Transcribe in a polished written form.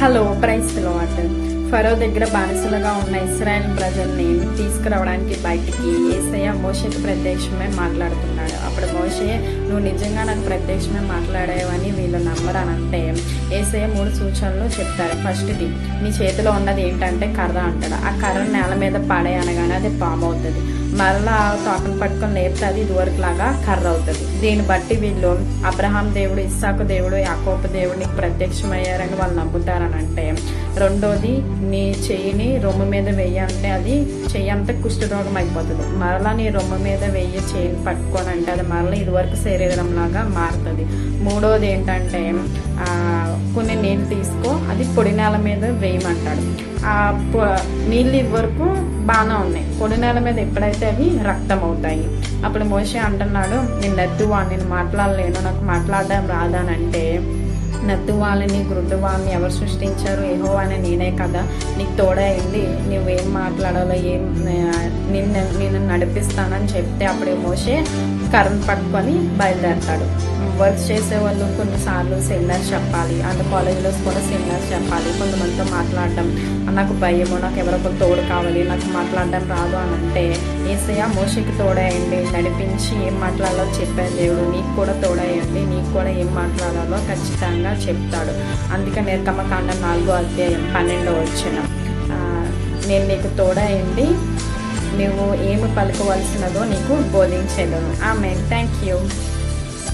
Hello, praise the lord. Pharaoh దగ్గర బానిసలుగా ఉన్న ఇశ్రాయేల్ ప్రజల్ని తీసుకురావడానికి బయటికి యేసయ్య మోషేకి ప్రత్యక్షమే మాట్లాడుతున్నాడు. అప్పుడు మోషే, నువ్వు నిజంగా నాకు ప్రత్యక్షమే మాట్లాడావని వీళ్ళు నమ్మరానంటే యేసయ్య 3 సూచనలు చెప్తారు. ఫస్ట్ది, నీ చేతిలో ఉన్నది ఏంటంటే కర్ర అంటాడు. ఆ కర్ర నేల మీద పడే అనగానే అది పాము అవుతుంది. మరలా తోటను పట్టుకొని లేపితే అది ఇదివరకు లాగా కర్ర అవుతుంది. దీన్ని బట్టి వీళ్ళు అబ్రహాం దేవుడు, ఇస్సాకు దేవుడు, యాకోబు దేవుడు నీకు ప్రత్యక్షమయ్యారని వాళ్ళు నమ్ముతారని అంటే. రెండోది, నీ చెయ్యిని రొమ్ము మీద వెయ్యి అంటే అది చెయ్యి అంతా కుష్ఠరోగం అయిపోతుంది. మరలా నీ రొమ్ము మీద వెయ్యి చెయ్యిని పట్టుకొని అంటే అది మరలా ఇదివరకు శరీరం లాగా మారుతుంది. మూడోది ఏంటంటే కొన్ని నీళ్ళు తీసుకో, అది పొడి నేల మీద వేయమంటాడు. ఆ నీళ్ళు ఇదివరకు బాగానే ఉన్నాయి, పొడి నేల మీద ఎప్పుడైతే అవి రక్తం అవుతాయి. అప్పుడు మోషే అంటున్నాడు, నేను నత్తువా, నేను మాట్లాడలేను, నాకు మాట్లాడడం రాదానంటే, నత్తు వాళ్ళని గుడ్డు వాళ్ళని ఎవరు సృష్టించారు? యెహోవా అని నేనే కదా, నీకు తోడైంది, నువ్వేం మాట్లాడాలో నేను నడిపిస్తానని చెప్తే అప్పుడు మోషే కర్రను పట్టుకొని బయలుదేరతాడు. వర్క్ చేసే వాళ్ళు కొన్నిసార్లు సెమినార్స్ చెప్పాలి, అంటే కాలేజీలో కూడా సెమినార్స్ చెప్పాలి. కొంతమందితో మాట్లాడడం, నాకు భయము, నాకు ఎవరొకరు తోడు కావాలి, నాకు మాట్లాడడం రాదు అని అంటే యేసయ్య మోషేకి తోడయండి, నడిపించి ఏం మాట్లాడాలో చెప్పాను దేవుడు, నీకు కూడా తోడయండి, నీకు కూడా ఏం మాట్లాడాలో ఖచ్చితంగా చెప్తాడు. అందుకే నిర్గమకాండం 4వ అధ్యాయం 12వ వచనం, నేను నీకు తోడయండి, నువ్వు ఏమి పలుకోవలసినదో నీకు బోధించేదను. ఆమేన్. Thank you.